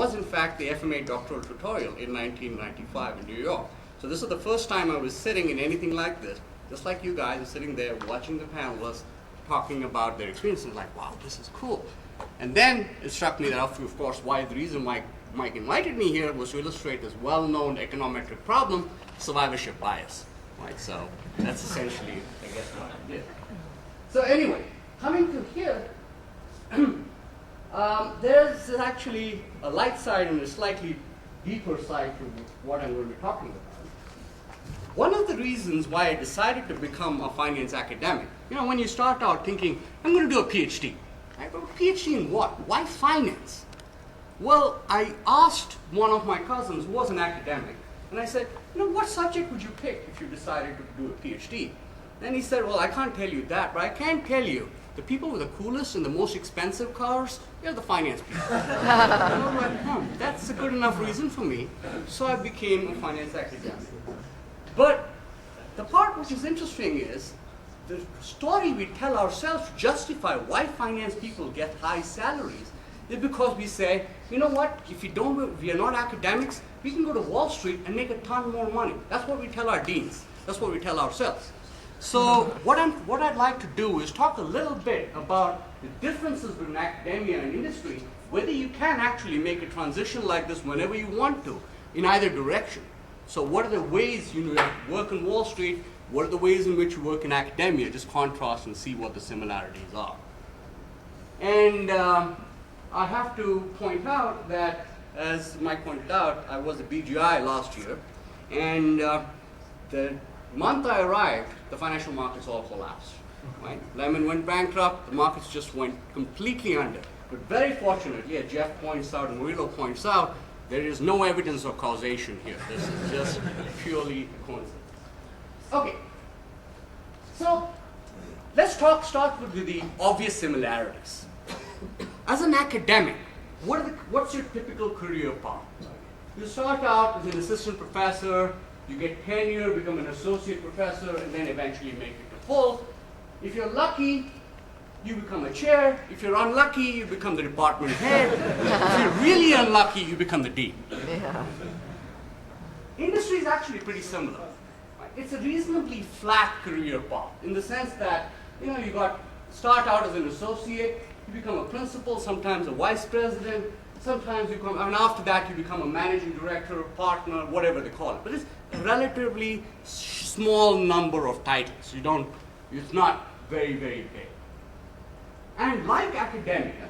was in fact the FMA doctoral tutorial in 1995 in New York. So this was the first time I was sitting in anything like this, just like you guys are sitting there watching the panelists talking about their experiences, like, wow, this is cool. And then it struck me that, of course, why the reason Mike invited me here was to illustrate this well-known econometric problem, survivorship bias. Right? So that's essentially, I guess, what I did. So anyway, coming to here, there's actually a light side and a slightly deeper side to what I'm going to be talking about. One of the reasons why I decided to become a finance academic, when you start out thinking, I'm going to do a PhD. I go, PhD in what? Why finance? Well, I asked one of my cousins who was an academic, and I said, what subject would you pick if you decided to do a PhD? And he said, well, I can't tell you that, but I can tell you the people with the coolest and the most expensive cars, they're the finance people. And I was like, that's a good enough reason for me. So I became a finance academic. But the part which is interesting is the story we tell ourselves to justify why finance people get high salaries is because we say, you know what, if we are not academics, we can go to Wall Street and make a ton more money. That's what we tell our deans. That's what we tell ourselves. So what I'd like to do is talk a little bit about the differences between academia and industry, whether you can actually make a transition like this whenever you want to, in either direction. So what are the ways you work on Wall Street? What are the ways in which you work in academia? Just contrast and see what the similarities are. And I have to point out that, as Mike pointed out, I was a BGI last year, and the month I arrived, the financial markets all collapsed. Right? Lehman went bankrupt, the markets just went completely under. But very fortunately, as Jeff points out and Murillo points out, there is no evidence of causation here. This is just purely coincidence. Okay, so let's start with the obvious similarities. As an academic, what's your typical career path? You start out as an assistant professor, you get tenure, become an associate professor, and then eventually make it to full. If you're lucky, you become a chair. If you're unlucky, you become the department head. If you're really unlucky, you become the dean. Yeah. Industry is actually pretty similar. It's a reasonably flat career path in the sense that, you start out as an associate, you become a principal, sometimes a vice president, sometimes after that you become a managing director, partner, whatever they call it. But it's a relatively small number of titles. It's not very, very big. And like academia,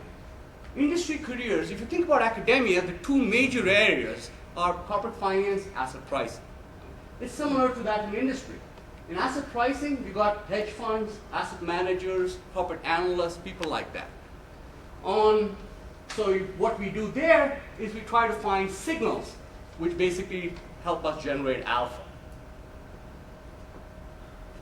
industry careers, if you think about academia, the two major areas are corporate finance, asset pricing. It's similar to that in industry. In asset pricing, we got hedge funds, asset managers, corporate analysts, people like that. So what we do there is we try to find signals which basically help us generate alpha.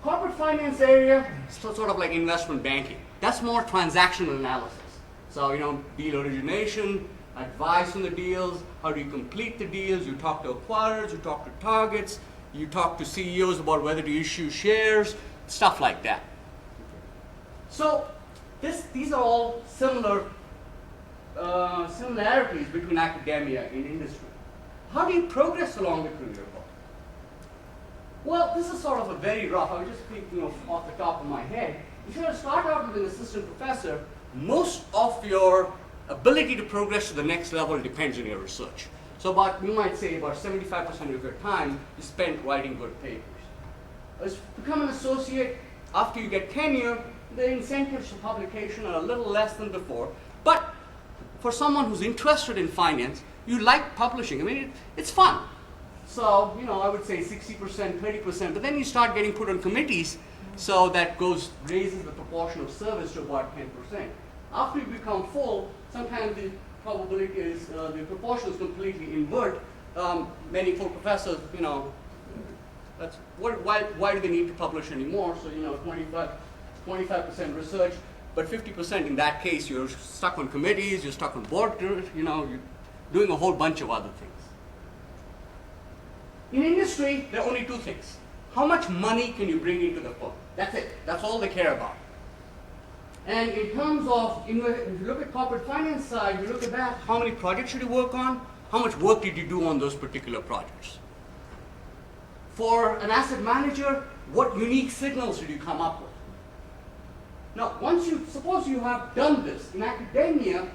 Corporate finance area, sort of like investment banking. That's more transactional analysis. So, deal origination, advice on the deals, how do you complete the deals, you talk to acquirers, you talk to targets, you talk to CEOs about whether to issue shares, stuff like that. So these are all similarities between academia and industry. How do you progress along the career path? Well, this is sort of a very rough, I was just thinking off the top of my head. If you're going to start out with an assistant professor, most of your ability to progress to the next level depends on your research. So you might say about 75% of your time is spent writing good papers. As you become an associate, after you get tenure, the incentives for publication are a little less than before. But for someone who's interested in finance, you like publishing. I mean, it's fun. So, I would say 60%, 30%, but then you start getting put on committees, so that raises the proportion of service to about 10%. After you become full, sometimes the probability is, the proportion is completely invert. Many full professors, why do they need to publish anymore? So, 25% research, but 50% in that case, you're stuck on committees, you're stuck on board, you're doing a whole bunch of other things. In industry, there are only two things. How much money can you bring into the firm? That's it. That's all they care about. And in terms of, if you look at corporate finance side, you look at that, how many projects should you work on? How much work did you do on those particular projects? For an asset manager, what unique signals should you come up with? Now, suppose you have done this, in academia,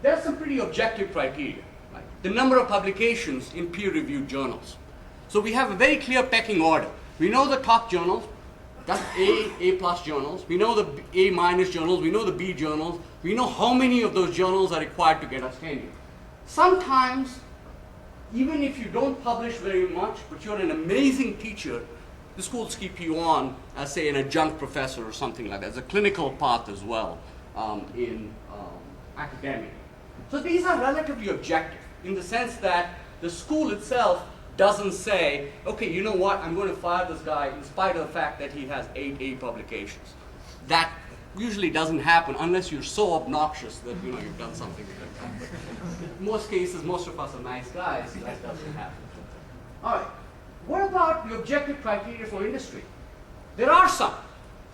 there are some pretty objective criteria. Right? The number of publications in peer-reviewed journals. So we have a very clear pecking order. We know the top journals, that's A plus journals. We know the A minus journals. We know the B journals. We know how many of those journals are required to get us tenure. Sometimes, even if you don't publish very much, but you're an amazing teacher, the schools keep you on as, say, an adjunct professor or something like that. There's a clinical path as well in academia. So these are relatively objective in the sense that the school itself doesn't say, okay, you know what, I'm going to fire this guy in spite of the fact that he has 8 A publications. That usually doesn't happen unless you're so obnoxious that you've done something like that. But in most cases, most of us are nice guys, so that doesn't happen. All right, what about the objective criteria for industry? There are some.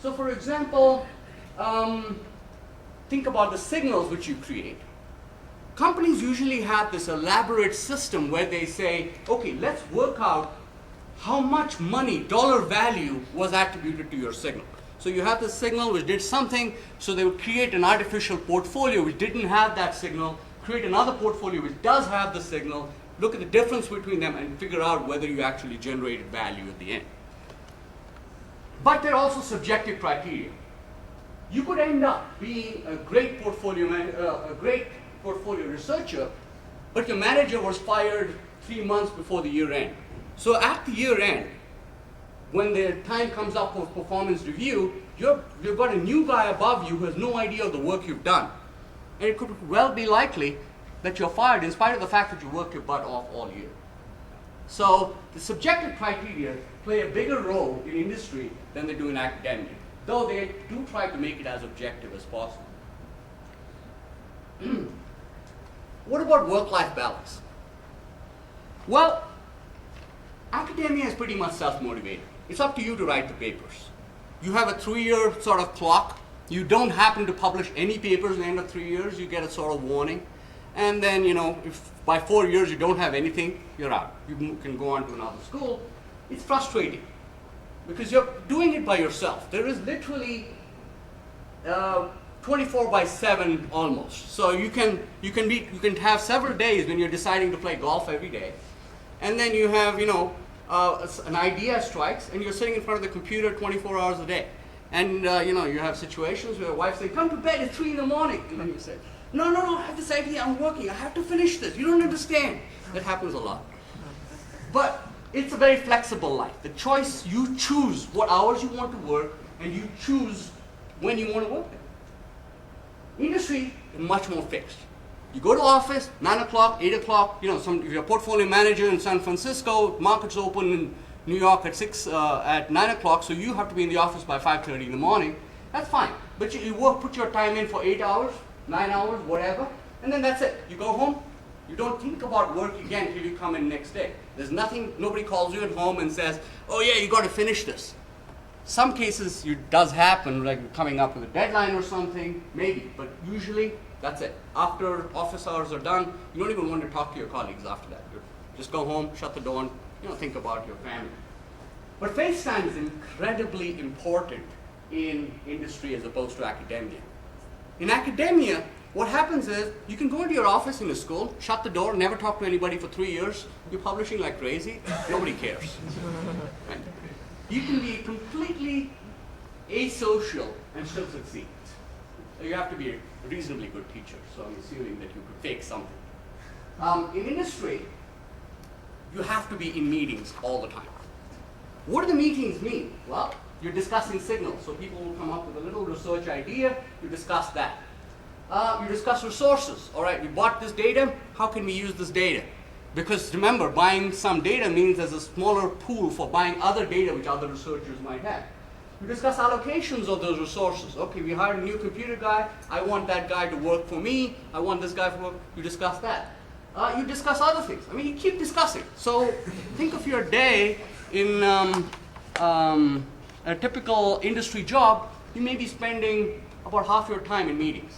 So for example, think about the signals which you create. Companies usually have this elaborate system where they say, okay, let's work out how much money, dollar value, was attributed to your signal. So you have the signal which did something, so they would create an artificial portfolio which didn't have that signal, create another portfolio which does have the signal, look at the difference between them and figure out whether you actually generated value at the end. But there are also subjective criteria. You could end up being a great portfolio researcher, but your manager was fired 3 months before the year end. So at the year end, when the time comes up for performance review, you've got a new guy above you who has no idea of the work you've done. And it could well be likely that you're fired in spite of the fact that you worked your butt off all year. So the subjective criteria play a bigger role in industry than they do in academia, though they do try to make it as objective as possible. What about work-life balance? Well, academia is pretty much self-motivated. It's up to you to write the papers. You have a 3-year sort of clock. You don't happen to publish any papers at the end of 3 years, you get a sort of warning. And then, if by 4 years you don't have anything, you're out. You can go on to another school. It's frustrating because you're doing it by yourself. There is literally 24/7 almost. So you can have several days when you're deciding to play golf every day, and then you have an idea strikes, and you're sitting in front of the computer 24 hours a day, and you have situations where your wife says, "Come to bed at 3 in the morning," and then you say, "No, I have this idea. I'm working. I have to finish this. You don't understand." That happens a lot, but it's a very flexible life. The choice, you choose what hours you want to work, and you choose when you want to work. Industry is much more fixed. You go to office, 9 o'clock, 8 o'clock, if you're a portfolio manager in San Francisco, markets open in New York at 9 o'clock, so you have to be in the office by 5:30 in the morning. That's fine. But you put your time in for 8 hours, 9 hours, whatever, and then that's it. You go home, you don't think about work again till you come in next day. There's nothing, nobody calls you at home and says, "Oh yeah, you got to finish this." Some cases it does happen, like coming up with a deadline or something, maybe, but usually that's it. After office hours are done, you don't even want to talk to your colleagues after that. You just go home, shut the door, and think about your family. But face time is incredibly important in industry as opposed to academia. In academia, what happens is you can go into your office in a school, shut the door, never talk to anybody for 3 years. You're publishing like crazy. Nobody cares. Right? You can be completely asocial and still succeed. You have to be a reasonably good teacher, so I'm assuming that you could fake something. In industry, you have to be in meetings all the time. What do the meetings mean? Well, you're discussing signals, so people will come up with a little research idea, you discuss that. You discuss resources. All right, we bought this data, how can we use this data? Because remember, buying some data means there's a smaller pool for buying other data which other researchers might have. You discuss allocations of those resources. Okay, we hired a new computer guy. I want that guy to work for me. I want this guy to work. You discuss that. You discuss other things. I mean, you keep discussing. So think of your day in a typical industry job. You may be spending about half your time in meetings.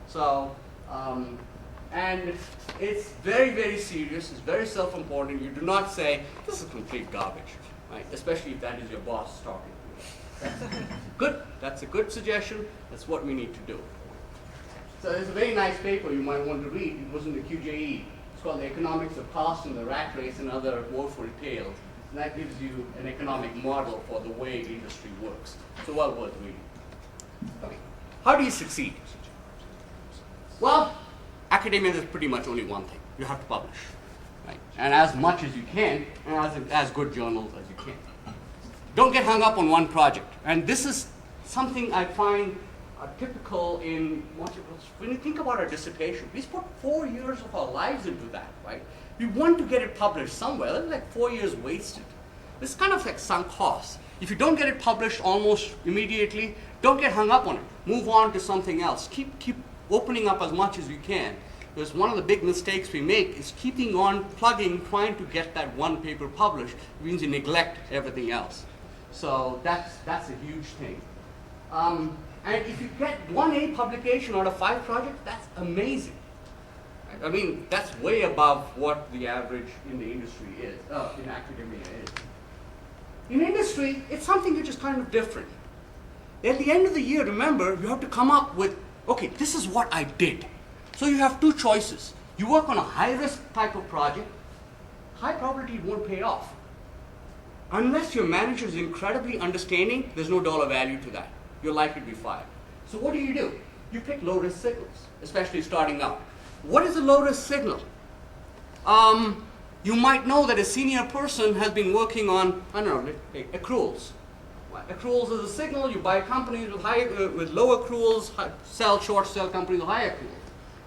So, and it's very, very serious. It's very self-important. You do not say, this is complete garbage, right? Especially if that is your boss talking to you. That's good. That's a good suggestion. That's what we need to do. So there's a very nice paper you might want to read. It was in the QJE. It's called The Economics of Cost and the Rat Race and Other Woeful Tales. And that gives you an economic model for the way industry works. So well worth reading. Okay. How do you succeed? Well, academia is pretty much only one thing. You have to publish, right? And as much as you can, and as good journals as you can. Don't get hung up on one project. And this is something I find typical in when you think about our dissertation. We put 4 years of our lives into that, right? We want to get it published somewhere. That's like 4 years wasted. It's kind of like sunk costs. If you don't get it published almost immediately, don't get hung up on it. Move on to something else. Keep opening up as much as you can. Because one of the big mistakes we make is keeping on plugging, trying to get that one paper published. It means you neglect everything else. So that's a huge thing. And if you get 1A publication out of 5 projects, that's amazing. I mean, that's way above what the average in the industry is, in academia is. In industry, it's something which is kind of different. At the end of the year, remember, you have to come up with, okay, this is what I did. So you have 2 choices. You work on a high-risk type of project, high probability it won't pay off. Unless your manager is incredibly understanding, there's no dollar value to that. You're likely to be fired. So what do? You pick low-risk signals, especially starting out. What is a low-risk signal? You might know that a senior person has been working on, I don't know, accruals. Accruals is a signal. You buy companies with low accruals, short sell companies with high accruals.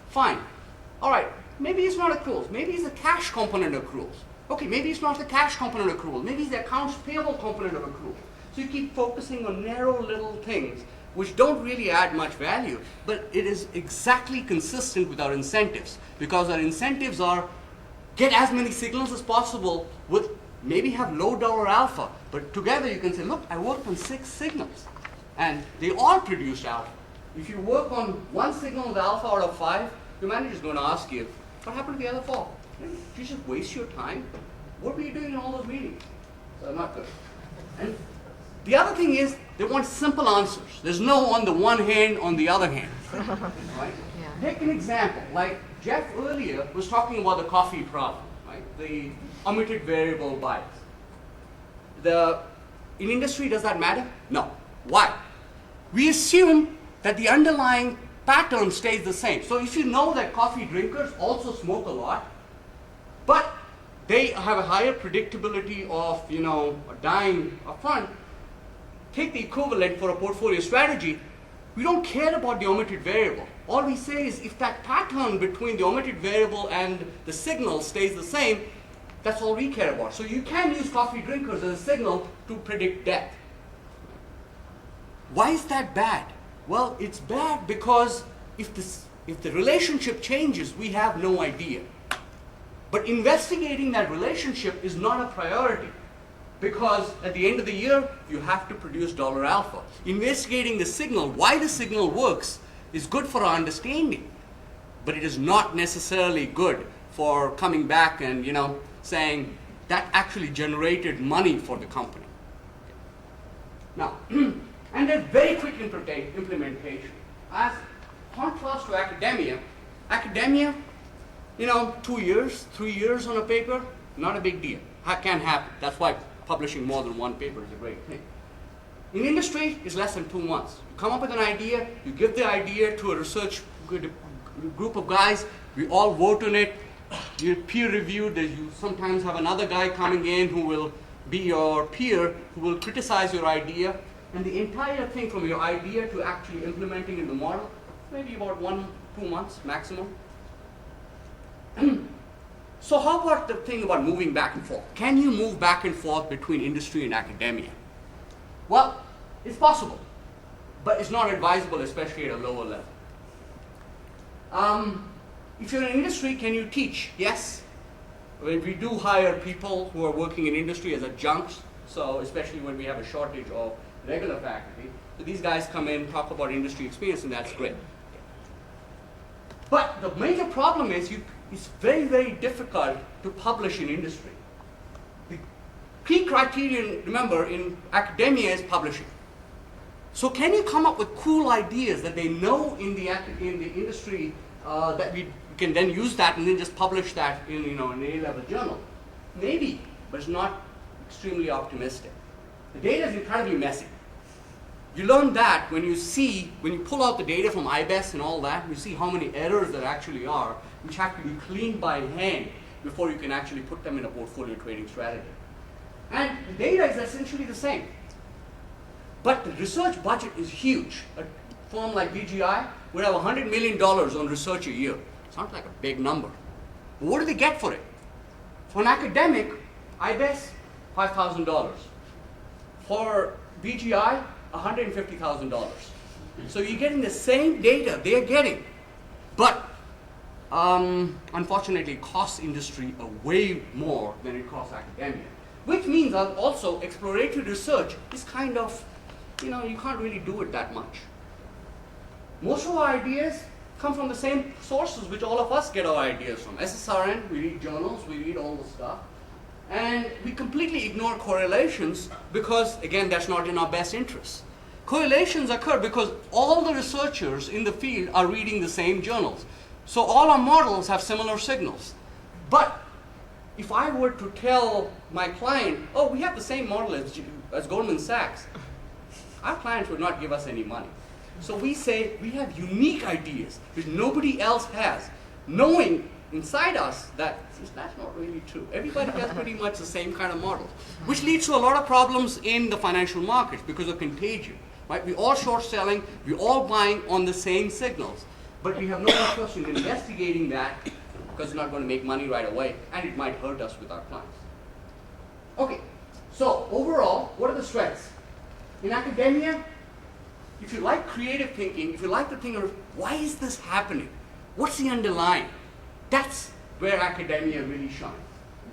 Fine. All right. Maybe it's not accruals. Maybe it's the cash component of accruals. Okay, maybe it's not the cash component of accrual. Maybe it's the accounts payable component of accrual. So you keep focusing on narrow little things which don't really add much value, but it is exactly consistent with our incentives, because our incentives are get as many signals as possible with maybe have low dollar alpha, but together you can say, look, I worked on 6 signals and they all produced alpha. If you work on 1 signal with alpha out of 5, your manager is going to ask you, what happened to the other 4? Did you just waste your time? What were you doing in all those meetings? So not good. And the other thing is, they want simple answers. There's no on the one hand, on the other hand. Right? Yeah. Take an example. Like Jeff earlier was talking about the coffee problem, right? The omitted variable bias. In industry, does that matter? No. Why? We assume that the underlying pattern stays the same. So if you know that coffee drinkers also smoke a lot, but they have a higher predictability of, dying upfront, take the equivalent for a portfolio strategy. We don't care about the omitted variable. All we say is if that pattern between the omitted variable and the signal stays the same, that's all we care about. So you can use coffee drinkers as a signal to predict death. Why is that bad? Well, it's bad because if the relationship changes, we have no idea. But investigating that relationship is not a priority, because at the end of the year, you have to produce dollar alpha. Investigating the signal, why the signal works, is good for our understanding, but it is not necessarily good for coming back and saying that actually generated money for the company. Now, and there's very quick implementation. As contrast to academia, 2 years, 3 years on a paper, not a big deal. That can happen. That's why publishing more than 1 paper is a great thing. In industry, it's less than 2 months. You come up with an idea, you give the idea to a research group of guys, we all vote on it, you're peer reviewed, you sometimes have another guy coming in who will be your peer, who will criticize your idea, and the entire thing from your idea to actually implementing in the model, maybe about 1-2 months maximum. So how about the thing about moving back and forth? Can you move back and forth between industry and academia? Well, it's possible, but it's not advisable, especially at a lower level. If you're in industry, can you teach? Yes. We do hire people who are working in industry as adjuncts, so especially when we have a shortage of regular faculty. So these guys come in, talk about industry experience, and that's great. But the major problem is it's very, very difficult to publish in industry. The key criterion, remember, in academia is publishing. So can you come up with cool ideas that they know in the industry that we can then use that and then just publish that in an A-level journal? Maybe, but it's not extremely optimistic. The data is incredibly messy. You learn that when you pull out the data from IBES and all that, you see how many errors there actually are, which have to be cleaned by hand before you can actually put them in a portfolio trading strategy. And the data is essentially the same. But the research budget is huge. A firm like BGI would have $100 million on research a year. Sounds like a big number. But what do they get for it? For an academic, IBES, $5,000. For BGI, $150,000. So you're getting the same data they're getting. But unfortunately, it costs industry way more than it costs academia. Which means also exploratory research is kind of, you can't really do it that much. Most of our ideas come from the same sources which all of us get our ideas from. SSRN, we read journals, we read all the stuff. And we completely ignore correlations because, again, that's not in our best interest. Correlations occur because all the researchers in the field are reading the same journals. So all our models have similar signals. But if I were to tell my client, oh, we have the same model as Goldman Sachs, our clients would not give us any money. So we say we have unique ideas which nobody else has, knowing inside us that that's not really true. Everybody has pretty much the same kind of models, which leads to a lot of problems in the financial markets because of contagion. Right? We're all short selling, we're all buying on the same signals, but we have no interest in investigating that because it's not going to make money right away, and it might hurt us with our clients. Okay, so overall, what are the strengths? In academia, if you like creative thinking, if you like to think of why is this happening? What's the underlying? That's where academia really shines.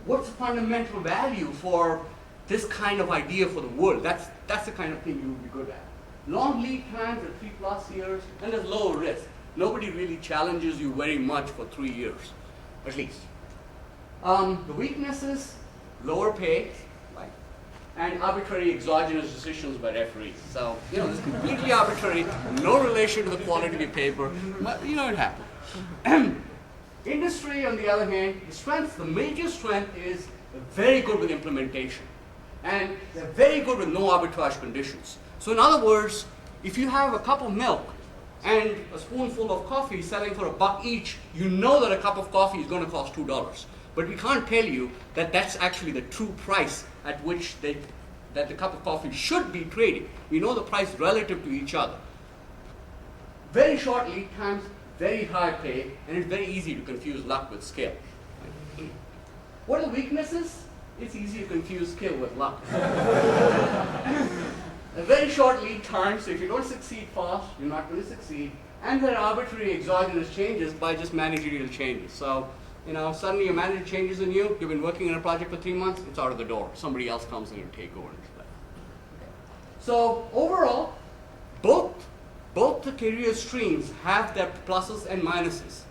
What's the fundamental value for this kind of idea for the world? That's the kind of thing you would be good at. Long lead times at 3+ years, and there's low risk. Nobody really challenges you very much for 3 years, at least. The weaknesses, lower pay, right? And arbitrary exogenous decisions by referees. So, it's completely arbitrary, no relation to the quality of your paper, but it happens. Industry, on the other hand, the major strength is they're very good with implementation. And they're very good with no arbitrage conditions. So in other words, if you have a cup of milk and a spoonful of coffee selling for $1 each, you know that a cup of coffee is going to cost $2. But we can't tell you that that's actually the true price at which that the cup of coffee should be trading. We know the price relative to each other. Very short lead times, very high pay, and it's very easy to confuse luck with skill. What are the weaknesses? It's easy to confuse skill with luck. A very short lead time, so if you don't succeed fast, you're not going to succeed. And there are arbitrary exogenous changes by just managerial changes. So, suddenly your manager changes on you, you've been working on a project for 3 months, it's out of the door. Somebody else comes in and take over. So overall, both the career streams have their pluses and minuses.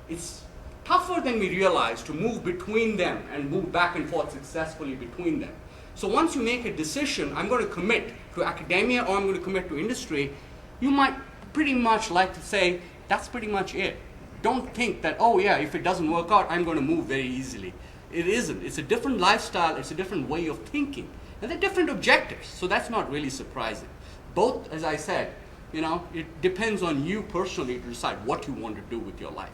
It's tougher than we realize to move between them and move back and forth successfully between them. So once you make a decision, I'm going to commit to academia or I'm going to commit to industry, you might pretty much like to say, that's pretty much it. Don't think that, oh yeah, if it doesn't work out, I'm going to move very easily. It isn't. It's a different lifestyle, it's a different way of thinking. And they're different objectives, so that's not really surprising. Both, as I said, it depends on you personally to decide what you want to do with your life.